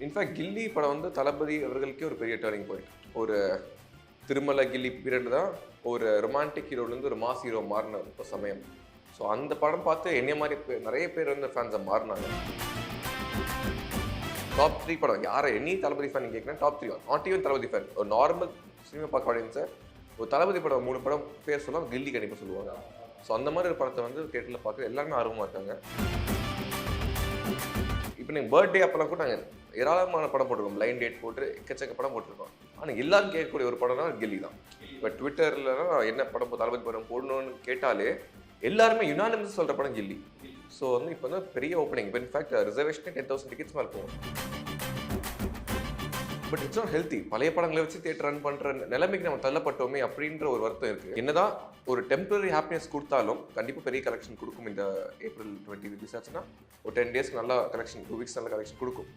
In fact கில்லி படம் வந்து தளபதி அவர்களுக்கே ஒரு பெரிய டர்னிங் பாயிண்ட். ஒரு திருமலை கில்லி பீரியட் தான் ஒரு ரொமான்டிக் ஹீரோலேருந்து ஒரு மாஸ் ஹீரோ மாறின ஒரு சமயம். ஸோ அந்த படம் பார்த்து என்னைய மாதிரி நிறைய பேர் வந்து ஃபேன்ஸை மாறினாங்க. டாப் 3 படம் யாரை எனி தளபதி ஃபேன் கேட்குறேன், top 3 not even Thalapathy fan, ஒரு நார்மல் சினிமா பார்க்க ஆடியன்ஸை ஒரு தளபதி படம் 3 படம் பேர் சொன்னால் கில்லி கண்டிப்பாக சொல்லுவாங்க. ஸோ அந்த மாதிரி ஒரு படத்தை வந்து தியேட்டரில் பார்க்க எல்லாருமே ஆர்வமாக இருக்காங்க. இப்போ நீங்கள் பர்த்டே அப்போலாம் கூட நாங்கள் ஏராளமான படம் போட்டிருக்கோம், பிளைண்ட் டேட் போட்டு எக்கச்சக்க படம் போட்டிருக்கோம். ஆனால் எல்லாரும் கேட்கக்கூடிய ஒரு படம்னா கில்லி தான். இப்போ ட்விட்டர்லாம் என்ன படம் தளபதி படம் போடணும்னு கேட்டாலே எல்லாருமே யுனானிமஸ் சொல்கிற படம் கில்லி. ஸோ வந்து இப்போ வந்து பெரிய ஓப்பனிங். இப்போ இன்ஃபேக்ட் ரிசர்வேஷனே 10,000 டிக்கெட்ஸ் மேலே போகும். But it's not healthy. பழைய படங்களை வச்சு தியேட்டர் ரன் பண்ணுற நிலைமைக்கு நம்ம தள்ளப்பட்டோமே அப்படின்ற ஒரு வருத்தம் இருக்குது. என்னதான் ஒரு டெம்பரரி ஹாப்பினஸ் கொடுத்தாலும் கண்டிப்பாக பெரிய கலெக்ஷன் கொடுக்கும். இந்த ஏப்ரல் 20 ரிலீஸ் ஆச்சுன்னா ஒரு 10 டேஸ்க்கு நல்லா கலெக்ஷன், 2 வீக்ஸ் நல்ல கலெக்ஷன் கொடுக்கும்.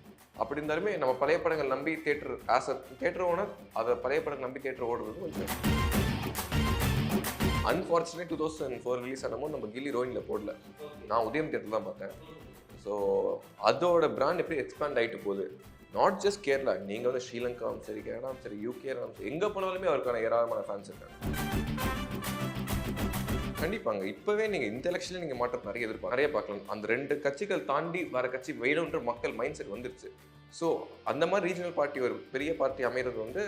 அப்படி இருந்தாலுமே நம்ம பழைய படங்கள் நம்பி theatre as a theatre owner அதை பழைய படங்கள் நம்பி தியேட்டர் ஓடுறது கொஞ்சம் அன்ஃபார்ச்சுனேட். 2004 ரிலீஸ் ஆனமோ நம்ம கில்லி ரோயினில் போடல, நான் உதயம் தியேட்டர் தான் பார்த்தேன். ஸோ அதோட பிராண்ட் எப்படி எக்ஸ்பேண்ட் ஆகிட்டு போகுது. நாட் ஜஸ்ட் கேரளா, நீங்கள் வந்து ஸ்ரீலங்காவும் சரி, கனடாவும் சரி, யூகேவும் சரி, எங்கே போனாலுமே அவருக்கான ஏராளமான ஃபேன்ஸ் இருக்காங்க. கண்டிப்பாங்க. இப்போவே நீங்கள் இந்த எலெக்ஷனில் நீங்கள் மாற்றம் நிறைய எதிர்பார்க்க நிறைய பார்க்கலாம். அந்த 2 கட்சிகள் தாண்டி வர கட்சி வேணுன்ற மக்கள் மைண்ட் செட் வந்துருச்சு. ஸோ அந்த மாதிரி ரீஜனல் பார்ட்டி ஒரு பெரிய பார்ட்டி அமைகிறது வந்து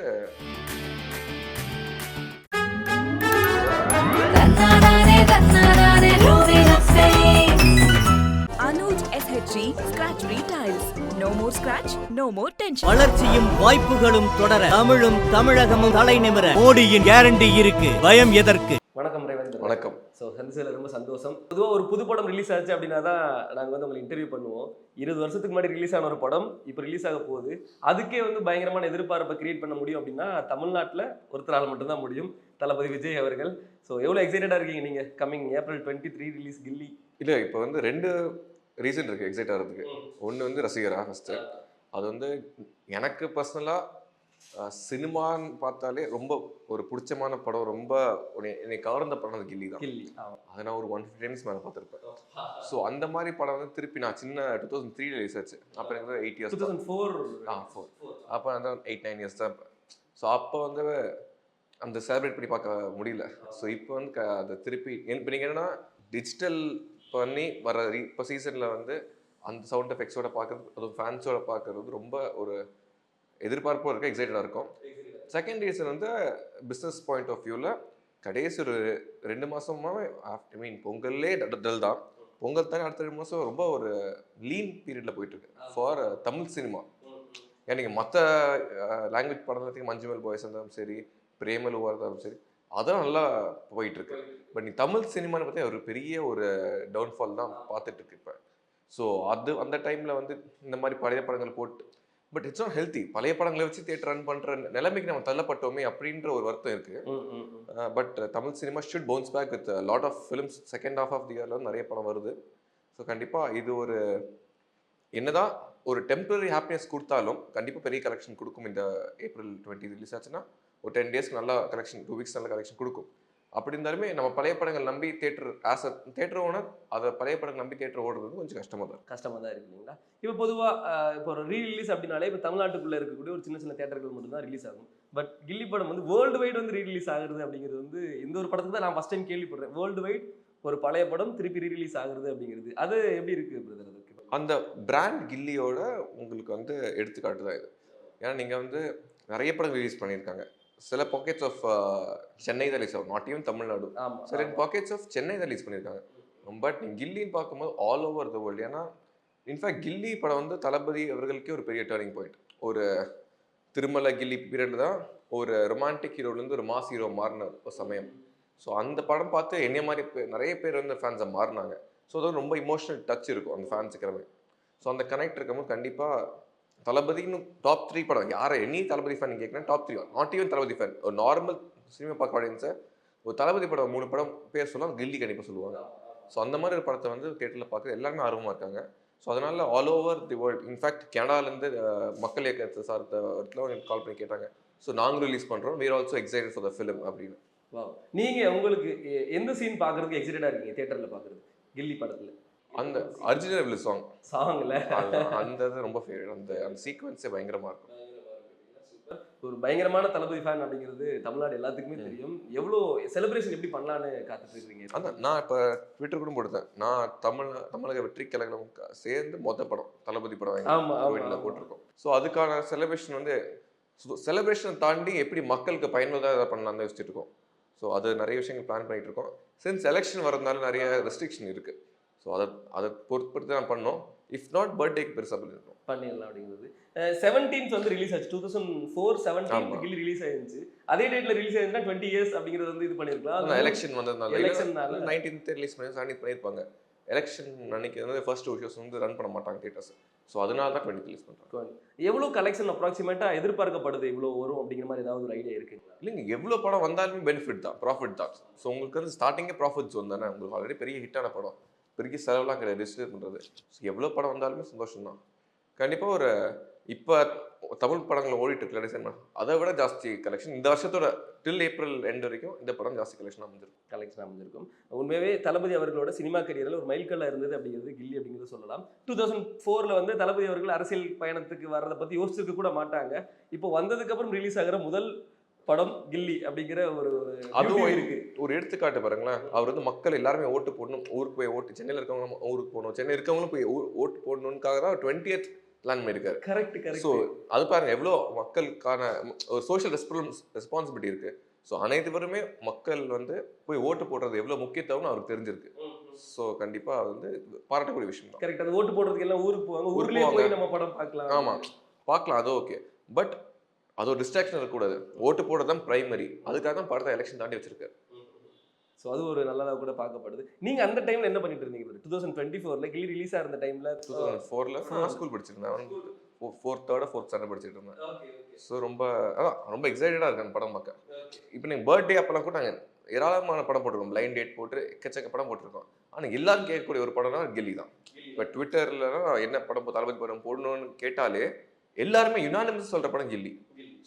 Anuj SHG Scratch Retiles. No more scratch, no more tension. வளர்ச்சியும் வாய்ப்புகளும் தொடர தமிழும் தமிழகமும் தலை நிமிர மோடியின் கேரண்டி இருக்கு. பயம் எதற்கு? வணக்கம் ரேவந்த். வணக்கம். ஸோ சந்திச்சதில் ரொம்ப சந்தோஷம். பொதுவாக ஒரு புது படம் ரிலீஸ் ஆச்சு அப்படின்னா தான் நாங்கள் வந்து உங்களை இன்டர்வியூ பண்ணுவோம். 20 வருஷத்துக்கு முன்னாடி ரிலீஸ் ஆன ஒரு படம் இப்போ ரிலீஸ் ஆக போகுது. அதுக்கே வந்து பயங்கரமான எதிர்பார்ப்பை கிரியேட் பண்ண முடியும் அப்படின்னா தமிழ்நாட்டில் ஒருத்தரால் மட்டும்தான் முடியும், தளபதி விஜய் அவர்கள். ஸோ எவ்வளோ எக்ஸைட்டடாக இருக்கீங்க நீங்கள் கம்மிங் ஏப்ரல் 23 ரிலீஸ் கில்லி? இல்லை, இப்போ வந்து 2 ரீசன் இருக்குது எக்ஸைட் ஆகிறதுக்கு. ஒன்று வந்து ரசிகரா ஃபஸ்ட்டு. அது வந்து எனக்கு பர்சனலாக சினிமான்னு பார்த்தாலே ரொம்ப ஒரு பிடிச்சமான படம், ரொம்ப என்னை கவர்ந்த படம் அது கில்லி தான். அதை நான் ஒரு 150 டைம்ஸ் மேலே பார்த்துருப்பேன். ஸோ அந்த மாதிரி படம் வந்து திருப்பி நான் சின்ன 2003 ரிலீஸ் ஆச்சு. அப்போ எனக்கு 8 இயர்ஸ். 2004 அப்போ அந்த 8-9 இயர்ஸ் தான். ஸோ அப்போ வந்து அந்த செலிப்ரேட் பண்ணி பார்க்க முடியல. ஸோ இப்போ வந்து அதை திருப்பி இப்போ நீங்கள் என்னென்னா டிஜிட்டல் பண்ணி வர இப்போ சீசனில் வந்து அந்த சவுண்ட் எஃபெக்ட்ஸோட பார்க்குறது, அதுவும் ஃபேன்ஸோட பார்க்குறது ரொம்ப ஒரு எதிர்பார்ப்பும் இருக்குது, எக்ஸைட்டடாக இருக்கும். செகண்ட் ரீசன் வந்து பிஸ்னஸ் பாயிண்ட் ஆஃப் வியூவில் கடைசி ஒரு 2 மாதமாகவே பொங்கல்லே டல் தான். பொங்கல் தானே அடுத்த 2 மாதம் ரொம்ப ஒரு லீன் பீரியடில் போயிட்டுருக்கு ஃபார் தமிழ் சினிமா. ஏன்னா நீங்கள் மற்ற லாங்குவேஜ் படம் மஞ்சுமல் பாய்ஸ் இருந்தாலும் சரி, பிரேமலுவாக இருந்தாலும் சரி, அதெல்லாம் நல்லா போயிட்டுருக்கு. பட் நீ தமிழ் சினிமான்னு பார்த்தா ஒரு பெரிய ஒரு டவுன்ஃபால் தான் பார்த்துட்ருக்கு இப்போ. ஸோ அது அந்த டைமில் வந்து இந்த மாதிரி பழைய படங்கள் போட்டு பட் இட்ஸ் நாட் ஹெல்த்தி. பழைய படங்களை வச்சு தியேட்டர் ரன் பண்ணுற நிலைமைக்கு நம்ம தள்ளப்பட்டோமே அப்படின்ற ஒரு வருத்தம் இருக்குது. But Tamil cinema should bounce back with lot of films. Second half of the இயரில் வந்து நிறைய படம் வருது. ஸோ கண்டிப்பாக இது ஒரு என்னதான் ஒரு டெம்பரரி ஹாப்பினஸ் கொடுத்தாலும் கண்டிப்பாக பெரிய கலெக்ஷன் கொடுக்கும். இந்த ஏப்ரல் 20 ரிலீஸ் ஆச்சுன்னா ஒரு 10 டேஸ்க்கு நல்லா கலெக்ஷன், 2 வீக்ஸ் நல்ல கலெக்ஷன் கொடுக்கும். அப்படி இருந்தாலுமே நம்ம பழைய படங்கள் நம்பி theatre as a theatre owner அதை பழைய படங்கள் நம்பி தியேட்டர் ஓடுறது கொஞ்சம் கஷ்டமாக தான் இருக்குங்களா? இப்போ பொதுவாக இப்போ ஒரு ரீரிலீஸ் அப்படின்னாலே இப்போ தமிழ்நாட்டுக்குள்ளே இருக்கக்கூடிய ஒரு சின்ன சின்ன தியேட்டர்கள் மட்டும்தான் ரிலீஸ் ஆகும். பட் கில்லி படம் வந்து வேர்ல்டு வைட் வந்து ரீரிலீஸ் ஆகுறது அப்படிங்கிறது வந்து இந்த ஒரு படத்துக்கு தான் நான் ஃபஸ்ட் டைம் கேள்விப்படுறேன். வேர்ல்டு வைட் ஒரு பழைய படம் திருப்பி ரீரிலீஸ் ஆகுறது அப்படிங்கிறது அது எப்படி இருக்குது பிரதர்? அதுக்கு அந்த பிராண்ட் கில்லியோட உங்களுக்கு வந்து எடுத்துக்காட்டு தான் இது. ஏன்னா நீங்கள் வந்து நிறைய படம் ரிலீஸ் பண்ணியிருக்காங்க. சில பாக்கெட்ஸ் ஆஃப் சென்னை தான் ரிலீஸ் ஆகும், நாட் ஈவன் தமிழ்நாடு. சில பாக்கெட்ஸ் ஆஃப் சென்னை தான் ரிலீஸ் பண்ணியிருக்காங்க. பட் நீங்கள் கில்லின்னு பார்க்கும்போது ஆல் ஓவர் த வேர்ல்டு. ஏன்னா இன்ஃபேக்ட் கில்லி படம் வந்து தளபதி அவர்களுக்கே ஒரு பெரிய டர்னிங் பாயிண்ட். ஒரு திருமலை கில்லி பீரியட் தான் ஒரு ரொமான்டிக் ஹீரோலேருந்து ஒரு மாஸ் ஹீரோ மாறின ஒரு சமயம். ஸோ அந்த படம் பார்த்து என்னைய மாதிரி நிறைய பேர் வந்து ஃபேன்ஸை மாறினாங்க. ஸோ அது ரொம்ப இமோஷனல் டச் இருக்கும் அந்த ஃபேன்ஸுக்கிறவே. ஸோ அந்த கனெக்ட் இருக்கும்போது கண்டிப்பாக தளபதின்னு டாப் 3 படம் யாரை எனி தளபதி ஃபேன் கேட்குறேன், top 3 not even Thalapathy fan, ஒரு நார்மல் சினிமா பார்க்க ஆடியன்ஸை ஒரு தளபதி படம் 3 படம் பேர் சொன்னால் கில்லி கண்டிப்பாக சொல்லுவாங்க. ஸோ அந்த மாதிரி ஒரு படத்தை வந்து தியேட்டரில் பார்க்க எல்லாருமே ஆர்வமாக இருக்காங்க. ஸோ அதனால் all over the world, in fact கனடாலேருந்து மக்கள் இயக்கத்தை சார்ந்த இடத்துல கால் பண்ணி கேட்டாங்க. ஸோ நாங்களும் ரிலீஸ் பண்ணுறோம், we are also excited for the film அப்படின்னு. நீங்கள் உங்களுக்கு எந்த சீன் பார்க்குறதுக்கு எக்ஸைட்டடாக இருக்கீங்க தியேட்டரில் பார்க்குறது கில்லி படத்தில்? அந்த அர்ஜுனபிள் சாங்ல அந்த இது ரொம்ப ஃபேவரட். அந்த அந்த சீக்வன்ஸே பயங்கரமா இருக்கும். ஒரு பயங்கரமான தளபதி ஃபேன் அப்படிங்கிறது தமிழ்நாடு எல்லாத்துக்குமே தெரியும். எவ்வளோ செலிப்ரேஷன் எப்படி பண்ணலான்னு காத்துட்டு இருக்கீங்க? அதான் நான் இப்போ ட்விட்டர் கூட போட்டுட்டேன். நான் தமிழக வெற்றி கழகம் சேர்ந்து படம் தளபதி படம் ஆமா கோவிலில் போட்டிருக்கோம். ஸோ அதுக்கான செலிப்ரேஷன் வந்து செலிப்ரேஷனை தாண்டி எப்படி மக்களுக்கு பயனுள்ளதாக இதை பண்ணலாம் தான் யோசிச்சுட்டு இருக்கோம். ஸோ அது நிறைய விஷயங்கள் பிளான் பண்ணிட்டு இருக்கோம். சின்ஸ் எலெக்ஷன் வரதுனால நிறைய ரெஸ்ட்ரிக்ஷன் இருக்கு. ஸோ அதை பொறுத்து தான் பண்ணோம். இஃப் நாட் பர்த்டேக்கு பெருசாக பண்ணிருக்கோம் பண்ணிடலாம் அப்படிங்கிறது. 17th வந்து ரிலீஸ் ஆச்சு. 2004-17 கில்லி ரிலீஸ் ஆயிருந்துச்சு. அதே டேட்ல ரிலீஸ் ஆயிருந்தா 20 years அப்படிங்கிறது வந்து இது பண்ணிருக்கலாம். எலெக்ஷன் வந்ததுனால எலெக்ஷன்னால 19th ரிலீஸ் பண்ணி 17th பண்ணியிருப்பாங்க. எலெக்ஷன் அன்னைக்கு வந்து ஃபர்ஸ்ட் ஷோஸ் வந்து ரன் பண்ண மாட்டாங்க தியேட்டர்ஸ். ஸோ அதனால தான் 20 ரிலீஸ் பண்ணுறாங்க. எவ்வளோ கலெக்ஷன் அப்ராக்சிமேட்டா எதிர்பார்க்கப்படுது, இவ்வளோ வரும் அப்படிங்கிற மாதிரி ஏதாவது ஒரு ஐடியா இருக்குங்களா? இல்லைங்க, எவ்வளோ படம் வந்தாலுமே பெனிஃபிட் தான், ப்ராஃபிட் தான். ஸோ உங்களுக்கு வந்து ஸ்டார்டிங்கே ப்ராஃபிட் ஜோன் தானே. உங்களுக்கு ஆல்ரெடி பெரிய ஹிட்டான படம், பெரிய செலவுலாம் கிடையாது டிஸ்ட்ரிபியூட் பண்ணுறது. ஸோ எவ்வளோ படம் வந்தாலுமே சந்தோஷம் தான். கண்டிப்பாக ஒரு இப்போ தமிழ் படங்கள் ஓடிட்டு இருக்கு டிசைன் அதை விட ஜாஸ்தி கலெக்ஷன் இந்த வருஷத்தோட டில் ஏப்ரல் எண்ட் வரைக்கும் இந்த படம் ஜாஸ்தி கலெக்ஷன் அமைஞ்சிருக்கும். உண்மையாகவே தளபதி அவர்களோட சினிமா கரியரில் ஒரு மைல்கல்லாக இருந்தது அப்படிங்கிறது கில்லி அப்படிங்கிறது சொல்லலாம். 2004 வந்து தளபதி அவர்கள் அரசியல் பயணத்துக்கு வர்றதை பற்றி யோசிச்சிருக்க கூட மாட்டாங்க. இப்போ வந்ததுக்கப்புறம் ரிலீஸ் ஆகிற முதல் படம் கில்லி அப்படிங்கிற ஒரு அதுவும் இருக்கு. ஒரு எடுத்துக்காட்டு பாருங்களேன், அவர் வந்து மக்கள் எல்லாருமே ஓட்டு போடணும், ஊருக்கு போய் ஓட்டு, சென்னையில் இருக்கவங்க ஊருக்கு போகணும், சென்னை இருக்கவங்களும் போய் ஓட்டு போடணும்னுக்காக தான் 20th பிளான் பண்ணியிருக்காரு. கரெக்ட். ஸோ அது பாருங்க எவ்வளோ மக்களுக்கான ஒரு சோஷியல் ரெஸ்பான்சிபிலிட்டி இருக்கு. ஸோ அனைவருமே மக்கள் வந்து போய் ஓட்டு போடுறது எவ்வளோ முக்கியத்துவம்னு அவருக்கு தெரிஞ்சிருக்கு. ஸோ கண்டிப்பாக வந்து பாராட்டக்கூடிய விஷயம் தான். கரெக்ட். அது ஓட்டு போடுறதுக்கு எல்லாம் ஊருக்கு போவாங்க, ஊர்லேயே போய் நம்ம படம் பார்க்கலாம். ஆமாம் பார்க்கலாம், அது ஓகே. பட் அது ஒரு டிஸ்ட்ராக்ஷன் இருக்கக்கூடாது. ஓட்டு போடுறது தான் பிரைமரி. அதுக்காக தான் படத்தை எலெக்ஷன் தாண்டி வச்சிருக்காரு. ஸோ அது ஒரு நல்லதாக கூட பார்க்கப்படுது. நீங்க அந்த டைம்ல என்ன பண்ணிட்டு இருந்தீங்க? 2024 கில்லி ரிலீஸ் ஆகிற டைம்ல 2004 நான் ஸ்கூல் படிச்சிருந்தேன். 4th ஸ்டாண்டர்ட் படிச்சுட்டு இருந்தேன். ஸோ ரொம்ப எக்ஸைட்டடாக இருக்கு அந்த படம் பார்க்க. இப்போ நீங்கள் பர்த்டே அப்பெல்லாம் கூட நாங்கள் ஏராளமான படம் போட்டிருக்கோம், பிளைண்ட் டேட் போட்டு எக்கச்சக்க படம் போட்டிருக்கோம். ஆனால் எல்லாரும் கேட்கக்கூடிய ஒரு படம்னா கில்லி தான். இப்போ ட்விட்டர்லாம் என்ன படம் தளபதி படம் போடணும்னு கேட்டாலே எல்லாருமே யுனானிமஸ் சொல்கிற படம் கில்லி.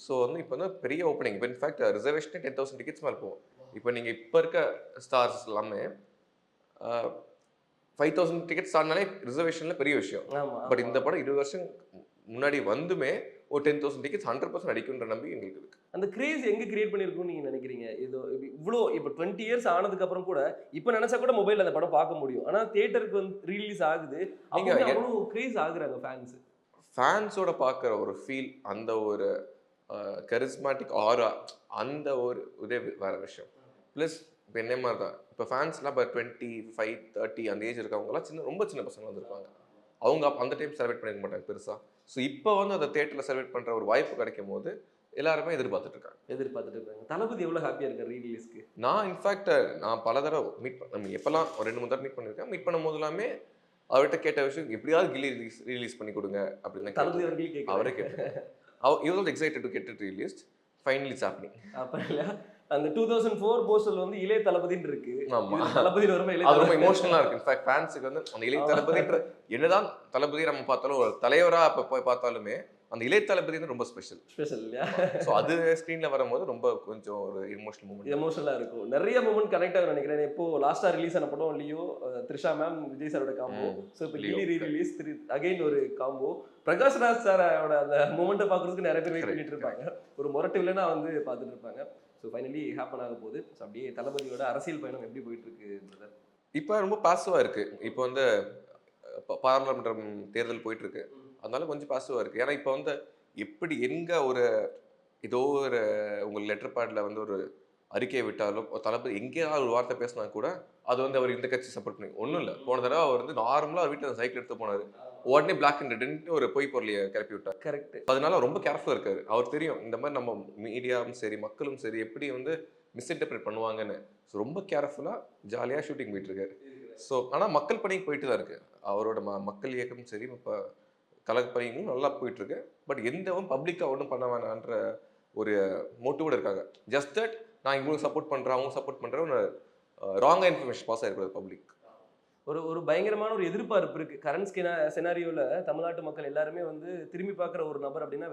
ஸோ வந்து இப்போ வந்து பெரிய ஓப்பனிங். இப்போ இன்ஃபேக்ட் ரிசர்வேஷனே 10,000 டிக்கெட்ஸ் மேலே போகும். இப்போ நீங்கள் இப்போ இருக்க ஸ்டார்ஸ் எல்லாமே 5,000 டிக்கெட்ஸ் ஆனாலே ரிசர்வேஷனில் பெரிய விஷயம். பட் இந்த படம் 20 வருஷம் முன்னாடி வந்துமே ஒரு 10,000 டிக்கெட்ஸ் 100% அடிக்குன்ற நம்பி எங்களுக்கு இருக்கு. அந்த கிரேஸ் எங்க கிரியேட் பண்ணிருக்கும்னு நீங்க நினைக்கிறீங்க? இது இவ்வளோ இப்போ 20 years ஆனதுக்கு அப்புறம் கூட இப்போ நினைச்சா கூட மொபைல் அந்த படம் பார்க்க முடியும். ஆனால் தியேட்டருக்கு வந்து ரிலீஸ் ஆகுது, அவங்க அவ்வளோ கிரேஸ் ஆகுறாங்க ஃபேன்ஸோட பார்க்குற ஒரு ஃபீல், அந்த ஒரு கரிஸ்மேட்டிக் ஆரா, அந்த ஒரு இதே வேற விஷயம். ப்ளஸ் இப்போ என்ன மாதிரி தான் இப்போ ஃபேன்ஸ்லாம் இப்போ 25, 30 அந்த ஏஜ் இருக்கவங்கலாம் ரொம்ப சின்ன பசங்க வந்துருப்பாங்க. அவங்க அந்த டைம் செலிப்ரேட் பண்ணிக்க மாட்டாங்க பெருசாக. ஸோ இப்போ வந்து அந்த தேட்டரில் செலிப்ரேட் பண்ணுற ஒரு வாய்ப்பு கிடைக்கும் போது எல்லாருமே எதிர்பார்த்துட்டு இருக்காங்க. தளபதி எவ்வளோ ஹாப்பியாக இருக்காரு ரீலீஸ்க்கு? நான் இன்ஃபேக்ட் நான் பல தடவை நம்ம எப்போல்லாம் ஒரு 2-3 தடவை மீட் பண்ணியிருக்கேன். மீட் பண்ணும் போது எல்லாமே அவர்கிட்ட கேட்ட விஷயம், எப்படியாவது கில்லி ரிலீஸ் பண்ணி கொடுங்க அப்படின்னு தளபதி அவரே கேட்டேன். he was excited to get it released. Finally it's happening. அப்ப அந்த 2004 போஸ்டர்ல வந்து இளைய தளபதின்னு இருக்கு. ஆமா, தளபதி அது ரொம்ப எமோஷனலா இருக்கு. இன்ஃபேக்ட் ஃபேன்ஸுக்கு வந்து அந்த இளைய தளபதின்ற என்னதான் தளபதி நம்ம பார்த்தாலும் ஒரு தலைவரா அப்ப போய் பார்த்தாலுமே அந்த இளைய தளபதி வந்து ரொம்ப ஸ்பெஷல் இல்லையா? ஸோ அது ஸ்க்ரீன்ல வரும்போது ரொம்ப கொஞ்சம் ஒரு எமோஷனலா இருக்கும். நிறைய மூமெண்ட் கனெக்ட் ஆகும் நினைக்கிறேன். இப்போ லாஸ்டா ரிலீஸ் ஆன படம் லியோ, த்ரிஷா மேம், விஜய் சாரோட காம்போ. ஸோ இப்போ கில்லி ரீரிலீஸ் அகைன் ஒரு காம்போ. பிரகாஷ் ராஜ் சாரோட அந்த மூமெண்ட்டை பார்க்கறதுக்கு நிறைய பேர் வெயிட் பண்ணிட்டு இருப்பாங்க. ஒரு முரட்டு வில்லனா வந்து பார்த்துட்டு இருப்பாங்க. ஸோ ஃபைனலி ஹேப்பன் ஆக போகுது. ஸோ அப்படியே தளபதியோட அரசியல் பயணம் எப்படி போயிட்டு இருக்கு? இப்போ ரொம்ப பாசிட்டிவா இருக்கு. இப்போ வந்து பாராளுமன்ற தேர்தல் போயிட்டு இருக்கு, அதனால கொஞ்சம் பாசிட்டிவா இருக்கு. ஏன்னா இப்போ வந்து எப்படி எங்க ஒரு ஏதோ ஒரு உங்க லெட்டர் பேட்ல வந்து ஒரு அறிக்கையை விட்டாலும் தளபதி எங்கேயாவது ஒரு வார்த்தை பேசினா கூட அது வந்து அவர் இந்த கட்சி சப்போர்ட் பண்ணி ஒன்றும் இல்லை. போன தடவை அவர் வந்து நார்மலாக அவர் வீட்டில் சைக்கிள் எடுத்து போனாரு, உடனே பிளாக் அண்ட் ரெட்ன்ட்டு ஒரு பொய் பொருளையை கிளப்பி விட்டார். கரெக்ட். அதனால ரொம்ப கேர்ஃபுல்லாக இருக்காரு. அவர் தெரியும் இந்த மாதிரி நம்ம மீடியாவும் சரி மக்களும் சரி எப்படி வந்து மிஸ்இன்டர்பிரேட் பண்ணுவாங்கன்னு. ஸோ ரொம்ப கேர்ஃபுல்லாக ஜாலியாக ஷூட்டிங் போயிட்டு இருக்காரு. ஸோ ஆனால் மக்கள் பணிக்கு போயிட்டு தான் இருக்கு. அவரோட மக்கள் இயக்கம் சரி இப்போ கலப்பணியும் நல்லா போயிட்டு இருக்கு. பட் எந்தவும் பப்ளிக்காக ஒன்றும் பண்ண வேணான்ற ஒரு மோட்டிவோட இருக்காங்க. ஜஸ்ட் தட் நான் இவங்களுக்கு சப்போர்ட் பண்ணுறேன் அவங்க சப்போர்ட் பண்ணுறேன் ராங்காக இன்ஃபர்மேஷன் பாஸ் ஆகிருக்கிறது பப்ளிக். ஒரு ஒரு பயங்கரமான ஒரு எதிர்பார்ப்பு இருக்கு. கரண்ட் செனாரியோல தமிழ்நாட்டு மக்கள் எல்லாருமே வந்து திரும்பி பார்க்குற ஒரு நபர் அப்படின்னா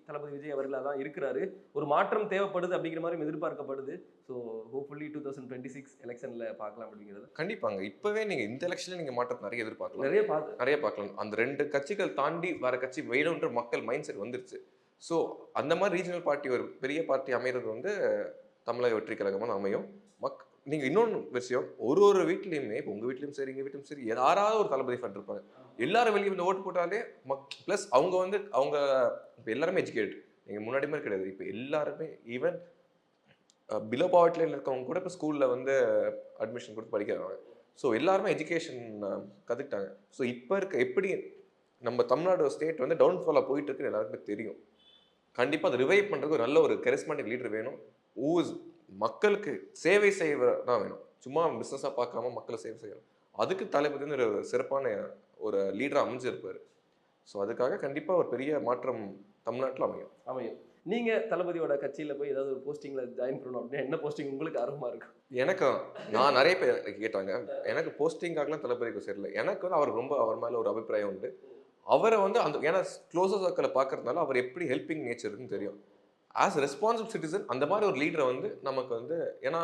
தளபதி விஜய் அவர்களா தான் இருக்கிறாரு. ஒரு மாற்றம் தேவைப்படுது அப்படிங்கிற மாதிரி எதிர்பார்க்கப்படுது. ஸோ ஹோப்ஃபுல்லி 2026 எலெக்ஷன்ல பார்க்கலாம் அப்படிங்கிறது. கண்டிப்பாங்க. இப்பவே நீங்க இந்த எலெக்ஷன்ல நீங்க மாற்றம் நிறைய எதிர்பார்க்கலாம். நிறைய பார்க்கலாம். அந்த 2 கட்சிகள் தாண்டி வேற கட்சி வேணும்ன்ற மக்கள் மைண்ட் செட் வந்துருச்சு. ஸோ அந்த மாதிரி ரீஜனல் பார்ட்டி ஒரு பெரிய பார்ட்டி அமைகிறது வந்து தமிழக வெற்றி கழகமாக அமையும். நீங்க இன்னொன்று விஷயம், ஒரு வீட்லையுமே இப்போ உங்க வீட்லையும் சரி எங்க வீட்லையும் சரி யாராவது ஒரு தளபதி ஃபேன் இருப்பாங்க. எல்லாரும் வெளியே வந்து ஓட்டு போட்டாலே ப்ளஸ் அவங்க வந்து அவங்க இப்போ எல்லாருமே எஜுகேட்டட். நீங்க முன்னாடி மாதிரி கிடையாது. இப்போ எல்லாருமே ஈவன் பிலோ பாவர்ட்டியில் இருக்கவங்க கூட இப்போ ஸ்கூலில் வந்து அட்மிஷன் கொடுத்து படிக்கிறாங்க. ஸோ எல்லாருமே எஜுகேஷன் கற்றுக்கிட்டாங்க. ஸோ இப்போ எப்படி நம்ம தமிழ்நாடு ஸ்டேட் வந்து டவுன்ஃபாலாக போயிட்டு இருக்குன்னு எல்லாருக்குமே தெரியும். கண்டிப்பாக அதை ரிவைவ் பண்ணுறதுக்கு ஒரு நல்ல ஒரு கரிஸ்மாட்டிக் லீடர் வேணும். மக்களுக்கு சேவை செய்வ தான் வேணும். சும்மா பிஸ்னஸாக பார்க்காம மக்களை சேவை செய்யணும். அதுக்கு தளபதி வந்து ஒரு சிறப்பான ஒரு லீடராக அமைஞ்சிருப்பார். ஸோ அதுக்காக கண்டிப்பாக ஒரு பெரிய மாற்றம் தமிழ்நாட்டில் அமையும். நீங்க தளபதியோட கட்சியில போய் ஏதாவது ஒரு போஸ்டிங்ல ஜாயின் பண்ணணும் அப்படின்னா என்ன போஸ்டிங் உங்களுக்கு ஆர்வமா இருக்கும்? எனக்கு நான் நிறைய பேர் கேட்டாங்க. எனக்கு போஸ்டிங்காகலாம் தளபதிக்கு சேரல. எனக்கு வந்து அவர் மேலே ஒரு அபிப்பிராயம் உண்டு. அவரை வந்து அந்த ஏன்னா க்ளோசர் சர்க்கிளை பார்க்கறதுனால அவர் எப்படி ஹெல்பிங் நேச்சர் இருக்குன்னு தெரியும். ஆஸ் ரெஸ்பான்சிபிள் சிட்டிசன் அந்த மாதிரி ஒரு லீடரை வந்து நமக்கு வந்து ஏன்னா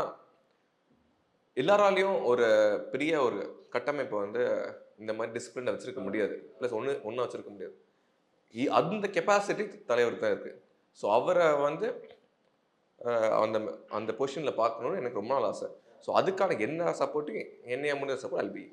எல்லாராலையும் ஒரு பெரிய ஒரு கட்டமைப்பை வந்து இந்த மாதிரி டிசிப்ளினை வச்சிருக்க முடியாது. ப்ளஸ் ஒன்று வச்சிருக்க முடியாது. அந்த கெப்பாசிட்டி தலைவருக்கு தான் இருக்குது. ஸோ அவரை வந்து அந்த அந்த பொசிஷனில் பார்க்கணுன்னு எனக்கு ரொம்ப நாள் ஆசை. ஸோ அதுக்கான என்ன சப்போர்ட்டும் என்னைய முடிஞ்ச சப்போர்ட் அல்பி.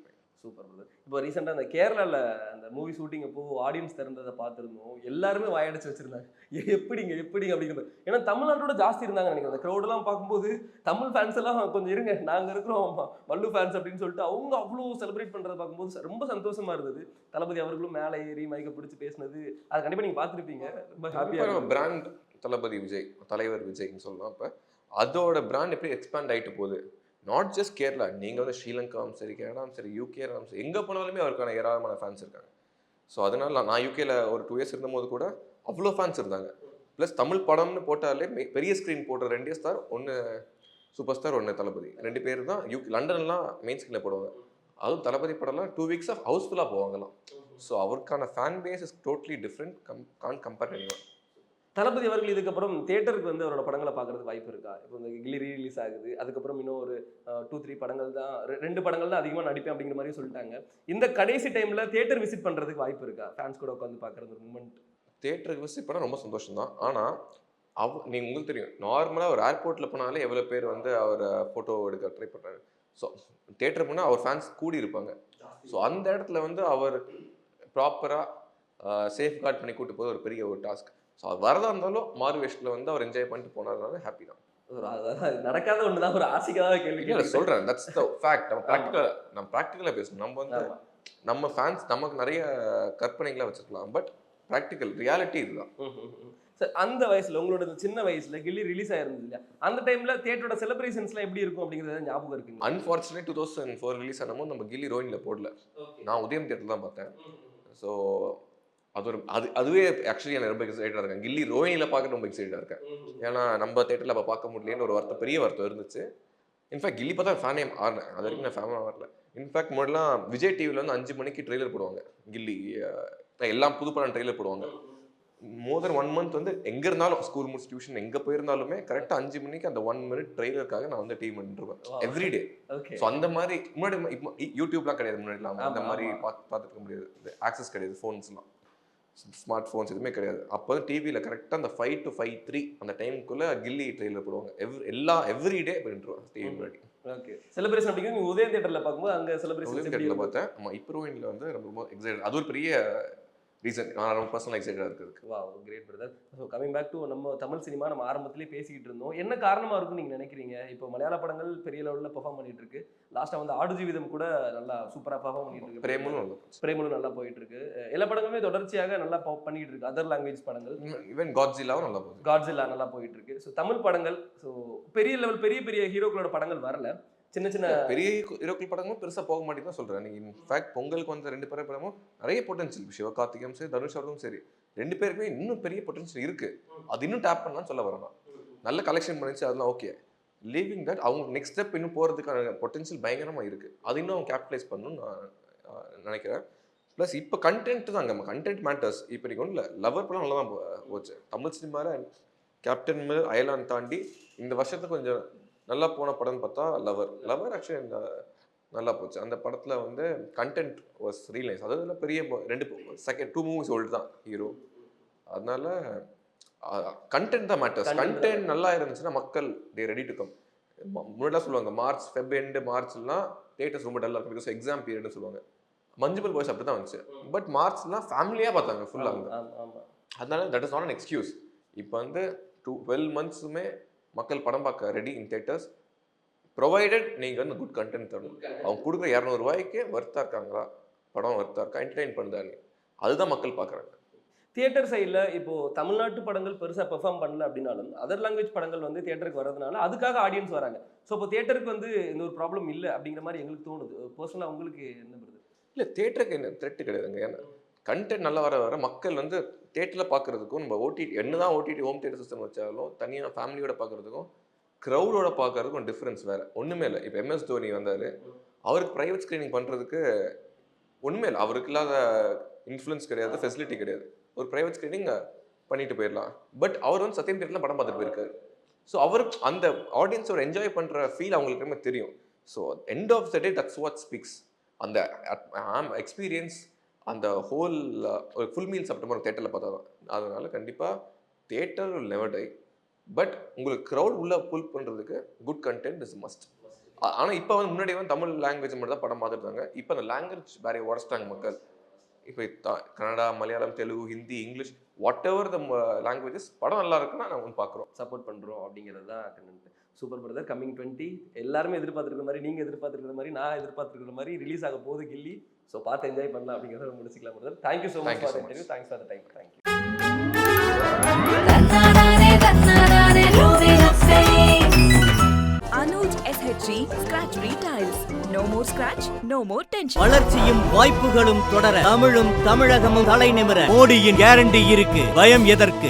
Super brother. இப்போ ரீசெண்டாக அந்த கேரளாவில் அந்த மூவி ஷூட்டிங் அப்போ ஆடியன்ஸ் திறந்ததை பார்த்துருந்தோம். எல்லாருமே வாயடிச்சு வச்சிருந்தாங்க. எப்படிங்க அப்படிங்கிறது. ஏன்னா தமிழ்நாட்டோட ஜாஸ்தி இருந்தாங்க நினைக்கிறேன். அந்த க்ரௌடெல்லாம் பார்க்கும்போது தமிழ் ஃபேன்ஸ் எல்லாம் கொஞ்சம் இருங்க நாங்கள் இருக்கிறோம் மல்லு ஃபேன்ஸ் அப்படின்னு சொல்லிட்டு அவங்க அவ்வளோ செலிப்ரேட் பண்ணுறதை பார்க்கும்போது ரொம்ப சந்தோஷமா இருந்தது. தளபதி அவர்களும் மேலே ஏறி மைக்கை பிடிச்சி பேசினது அது கண்டிப்பாக நீங்கள் பார்த்துருப்பீங்க. ரொம்ப ஹாப்பியாக பிராண்ட் தளபதி விஜய் தலைவர் விஜய்ன்னு சொல்லலாம். இப்போ அதோட பிராண்ட் எப்படி எக்ஸ்பேண்ட் ஆகிட்டு போகுது. நாட் ஜஸ்ட் கேரளா, நீங்கள் வந்து ஸ்ரீலங்காவும் சரி கனடாவும் சரி யூகே சரி எங்கே போனாலுமே அவருக்கான ஏராளமான ஃபேன்ஸ் இருக்காங்க. ஸோ அதனால நான் யூகேல ஒரு 2 இயர்ஸ் இருந்தபோது கூட அவ்வளோ ஃபேன்ஸ் இருந்தாங்க. ப்ளஸ் தமிழ் படம்னு போட்டாலே பெரிய ஸ்க்ரீன் போடுற 2 ஸ்டார், ஒன்று சூப்பர் ஸ்டார், ஒன்று தளபதி. 2 பேர் தான் லண்டன்லாம் மெயின் ஸ்க்ரீனில் போடுவாங்க. அதுவும் தளபதி படம்லாம் 2 வீக்ஸ் ஆஃப் ஹவுஸ்ஃபுல்லாக போவாங்கலாம். ஸோ அவருக்கான fan base is totally different. கான் கம்பேர் பண்ணிடுவாங்க. தளபதி அவர்கள் இதுக்கப்புறம் தியேட்டருக்கு வந்து அவரோட படங்களை பார்க்கறதுக்கு வாய்ப்பு இருக்கா? இப்போ இந்த கில்லி ரீலீஸ் ஆகுது, அதுக்கப்புறம் இன்னும் ஒரு 2-3 படங்கள் தான் 2 படங்கள் தான் அதிகமாக நடிப்பேன் அப்படிங்கிற மாதிரி சொல்லிட்டாங்க. இந்த கடைசி டைம்ல தியேட்டர் விசிட் பண்றதுக்கு வாய்ப்பு இருக்கா? ஃபேன்ஸ் கூட உட்காந்து பார்க்கறது ஒரு மூமெண்ட். தியேட்டருக்கு விசிட் பண்ணால் ரொம்ப சந்தோஷம் தான். ஆனால் நீங்கள் உங்களுக்கு தெரியும் நார்மலாக ஒரு ஏர்போர்ட்டில் போனாலே எவ்வளோ பேர் வந்து அவரை ஃபோட்டோ எடுக்க ட்ரை பண்ணுறாரு. ஸோ தியேட்டர் போனால் அவர் ஃபேன்ஸ் கூடி இருப்பாங்க. ஸோ அந்த இடத்துல வந்து அவர் ப்ராப்பராக சேஃப் பண்ணி கூட்டு போது ஒரு பெரிய ஒரு டாஸ்க். ஸோ அது வரதா இருந்தாலும் மார்வேஷனில் வந்து அவர் என்ஜாய் பண்ணிட்டு போனார்னால ஹாப்பி தான். நடக்காத ஒன்று தான், ஒரு ஆசைக்காக கேள்வி சொல்கிறேன். That's the fact. நம்ம ப்ராக்டிக்கலாக பேசணும். நம்ம வந்து நம்ம ஃபேன்ஸ் நமக்கு நிறைய கற்பனைகளாக வச்சுருக்கலாம். பட் ப்ராக்டிக்கல் ரியாலிட்டி இதுதான். சார் அந்த வயசுல உங்களோட சின்ன வயசுல கில்லி ரிலீஸ் ஆயிருந்தது இல்லையா, அந்த டைம்ல தியேட்டரோட செலிப்ரேஷன்ஸ்லாம் எப்படி இருக்கும் அப்படிங்கிறது ஞாபகம் இருக்குங்க? அன்ஃபார்ச்சுனேட் 2004 ரிலீஸ் ஆனபோது நம்ம கில்லி ரோயினில் போடல. நான் உதயம் தியேட்டர் தான் பார்த்தேன். ஸோ அதுவே ஆக்சுவலி எனக்கு ரொம்ப எக்ஸைட்டாக இருக்கேன். கில்லி ரோயினில் பார்க்க ரொம்ப எக்ஸைட்டாக இருக்கேன். ஏன்னா நம்ம தேட்டரில் அப்போ பார்க்க முடியலன்னு ஒரு பெரிய வருத்தம் இருந்துச்சு. இன்ஃபேக்ட் கில்லி பார்த்தா ஃபேனே ஆடினேன். அது வரைக்கும் நான் ஃபேனாக வரல. இன்ஃபேக்ட் முதல்லாம் விஜய் டிவியில் வந்து 5 மணிக்கு ட்ரெய்லர் போடுவாங்க. கில்லி எல்லாம் புது படம் ட்ரெய்லர் போடுவாங்க. மோர் தென் 1 மந்த் வந்து எங்கே இருந்தாலும் ஸ்கூல் முடிச்சு டியூஷன் எங்கே போயிருந்தாலுமே கரெக்டாக 5 மணிக்கு அந்த 1 மினிட் ட்ரெய்லருக்காக நான் வந்து டிவி பண்ணிருவேன் எவ்ரிடே. ஸோ அந்த மாதிரி முன்னாடி இப்போ யூடியூப்லாம் கிடையாது. முன்னாடிலாம் அந்த மாதிரி பார்த்துக்க முடியாது. ஆக்சஸ் கிடையாது. ஃபோன்ஸ்லாம் ஸ்மார்ட் ஃபோன்ஸ் எதுவுமே கிடையாது. அப்போ வந்து டிவியில் கரெக்டாக அந்த 5 to 5:03 அந்த டைமுக்குள்ளே கில்லி ட்ரெய்லர் போடுவாங்க. எவ்ரிடே பண்ணிட்டுருவாங்க டிவி முன்னாடி. ஓகே. செலிப்ரேஷன் அப்படிங்கிறது நீங்கள் உதயம் தியேட்டரில் பார்க்கும்போது அங்கே செலிப்ரேஷன் தியேட்டரில் பார்த்தேன். ஆமாம், இப்போ ரோயினில் வந்து ரொம்ப எக்ஸைட். அது ஒரு பெரிய ரீசன். நான் ரொம்ப பர்சனல் எக்ஸைட்டாக இருக்கிறதுக்கு. வா, great brother. So coming back to நம்ம தமிழ் சினிமா, நம்ம ஆரம்பத்திலே பேசிக்கிட்டு இருந்தோம். என்ன காரணமாக இருக்கும்னு நீங்கள் நினைக்கிறீங்க? இப்போ மலையாள படங்கள் பெரிய லெவலில் பெர்ஃபார்ம் பண்ணிட்டு இருக்கு. லாஸ்ட்டாக வந்து ஆடு ஜீவிதம் கூட நல்லா சூப்பராக பெர்ஃபார்ம் பண்ணிட்டு இருக்கு. பிரேமலும் நல்லா போயிட்டு இருக்கு. எல்லா படங்களுமே தொடர்ச்சியாக நல்லா பண்ணிட்டு இருக்கு. அதர் லாங்குவேஜ் படங்கள், ஈவன் காட்ஸில்லாவும் நல்லா போகுது. காட்ஸில்லா நல்லா போயிட்டு இருக்கு. ஸோ தமிழ் படங்கள் ஸோ பெரிய லெவல் பெரிய ஹீரோக்களோட படங்கள் வரல. சின்ன பெரிய ஹீரோக்கள் படமும் பெருசாக போக மாட்டேங்குது தான் சொல்கிறேன். நீங்கள் இன்ஃபேக்ட் பொங்கலுக்கு வந்த 2 பேர் படமும் நிறைய பொட்டன்ஷியல். சிவகார்த்திகேயனும் சரி தனுஷ் அவர்களும் சரி 2 பேருக்குமே இன்னும் பெரிய பொட்டன்ஷியல் இருக்குது. அது இன்னும் டேப் பண்ணலான்னு சொல்ல வரேன். நல்ல கலெக்ஷன் பண்ணிச்சு, அதெல்லாம் ஓகே. லீவிங் தட் அவங்க நெக்ஸ்ட் ஸ்டெப் இன்னும் போகிறதுக்கான பொட்டன்ஷியல் பயங்கரமாக இருக்குது. அது இன்னும் அவங்க கேபிட்டலைஸ் பண்ணணும்னு நான் நினைக்கிறேன். ப்ளஸ் இப்போ கண்டென்ட் தான் அங்கே கண்டென்ட் மேட்டர்ஸ். இப்போ நீங்கள் ஒன்றும் இல்லை, லவர் படம் நல்லா தான் போச்சு தமிழ் சினிமாவில். கேப்டன் மில், அயலான் தாண்டி இந்த வருஷத்துக்கு கொஞ்சம் நல்லா போன படம்னு பார்த்தா லவர் ஆக்சுவலி நல்லா போச்சு. அந்த படத்தில் வந்து கண்டென்ட் வாஸ் ரியலைஸ். அதாவது பெரிய 2 மூவிஸ் ஓல்டு தான் ஹீரோ. அதனால கண்டென்ட் தான் மேட்டர்ஸ். கண்டென்ட் நல்லா இருந்துச்சுன்னா மக்கள் தே ரெடி டு கம். முன்னாடி சொல்லுவாங்க மார்ச் எண்டு மார்ச்லாம் தியேட்டர்ஸ் ரொம்ப டல்லாக இருக்கும், பிகாஸ் எக்ஸாம் பீரியட்னு சொல்லுவாங்க. மஞ்சுமல் பாய்ஸ் அப்படி தான் வந்துச்சு. பட் மார்ச்லாம் ஃபேமிலியாக பார்த்தாங்க ஃபுல்லாக. அதனால that is not an excuse. இப்போ வந்து 12 months மக்கள் படம் பார்க்க ரெடி இன் தியேட்டர்ஸ், ப்ரொவைடட் நீங்கள் வந்து குட் கண்டென்ட் தரணும். அவங்க கொடுக்குற 200 ரூபாய்க்கு ஒர்த்தாக இருக்காங்களா, படம் ஒர்த்தாக இருக்கா, என்டர்டெயின் பண்ணுறாங்க, அதுதான் மக்கள் பார்க்குறாங்க. தியேட்டர் சைடில் இப்போ தமிழ்நாட்டு படங்கள் பெருசாக பெர்ஃபார்ம் பண்ணல அப்படின்னாலும் அதர் லாங்குவேஜ் படங்கள் வந்து தியேட்டருக்கு வரதுனால அதுக்காக ஆடியன்ஸ் வராங்க. ஸோ இப்போ தியேட்டருக்கு வந்து இந்த ஒரு ப்ராப்ளம் இல்லை அப்படிங்கிற மாதிரி எங்களுக்கு தோணுது. பர்சனலாக உங்களுக்கு என்ன வருது? இல்லை, தியேட்டருக்கு என்ன த்ரெட்டு கிடையாதுங்க. ஏன்னா கண்டென்ட் நல்லா வர மக்கள் வந்து தியேட்டரில் பார்க்குறதுக்கும் நம்ம ஓடிடி என்னதான் ஓடிடி ஹோம் தியேட்டர் சிஸ்டம் வச்சாலும் தனியாக ஃபேமிலியோட பார்க்குறதுக்கும் க்ரௌடோட பார்க்குறதுக்கும் டிஃப்ரென்ஸ் வேறு ஒன்றுமே இல்லை. இப்போ MS தோனி வந்தார், அவருக்கு ப்ரைவேட் ஸ்க்ரீனிங் பண்ணுறதுக்கு ஒன்றுமே இல்லை. அவருக்கு இல்லாத இன்ஃப்ளூயன்ஸ் கிடையாது, ஃபெசிலிட்டி கிடையாது. ஒரு ப்ரைவேட் ஸ்க்ரீனிங் பண்ணிட்டு போயிடலாம். பட் அவர் வந்து சத்யம் தியேட்டரில் படம் பார்த்துட்டு போயிருக்காரு. ஸோ அவர் அந்த ஆடியன்ஸோட என்ஜாய் பண்ணுற ஃபீல் அவங்களுக்கு தெரியும். So end of the day that's what speaks. அந்த எக்ஸ்பீரியன்ஸ், அந்த ஹோல் ஒரு ஃபுல் மீல் செப்டம்பர் தியேட்டரில் பார்த்தா தான். அதனால கண்டிப்பாக theatre will never die. But உங்களுக்கு க்ரௌட் உள்ள புல் பண்ணுறதுக்கு குட் கண்டென்ட் இஸ் மஸ்ட். ஆனால் இப்போ வந்து முன்னாடி வந்து தமிழ் லாங்குவேஜ் மட்டும் தான் படம் பார்த்துருந்தாங்க. இப்போ அந்த லாங்குவேஜ் வேறையை உடச்சிட்டாங்க மக்கள். இப்போ Kannada, Malayalam, Telugu, Hindi, English, what ever the languages படம் நல்லா இருக்குன்னா நாங்கள் பார்க்குறோம், சப்போர்ட் பண்ணுறோம் அப்படிங்கிறது தான் கண்டென்ட். Super brother. கம்மிங் 20 எல்லாருமே எதிர்பார்த்துருக்கிற மாதிரி, நீங்கள் எதிர்பார்த்துருக்கிற மாதிரி, நான் எதிர்பார்த்துருக்கிற மாதிரி ரிலீஸ் ஆக போகுது கில்லி. ஸோ பார்த்து என்ஜாய் பண்ணலாம் அப்படிங்கிறத முடிச்சுக்கலாம் brother. Thank you so much for the interview. Thanks for the time. Thank you. Anuj SHG Scratch Retiles. No more scratch, no more tension. வளர்ச்சியும் வாய்ப்புகளும் தொடர தமிழும் தமிழகமும் தலை நிமிர மோடியின் கேரண்டி இருக்கு. பயம் எதற்கு?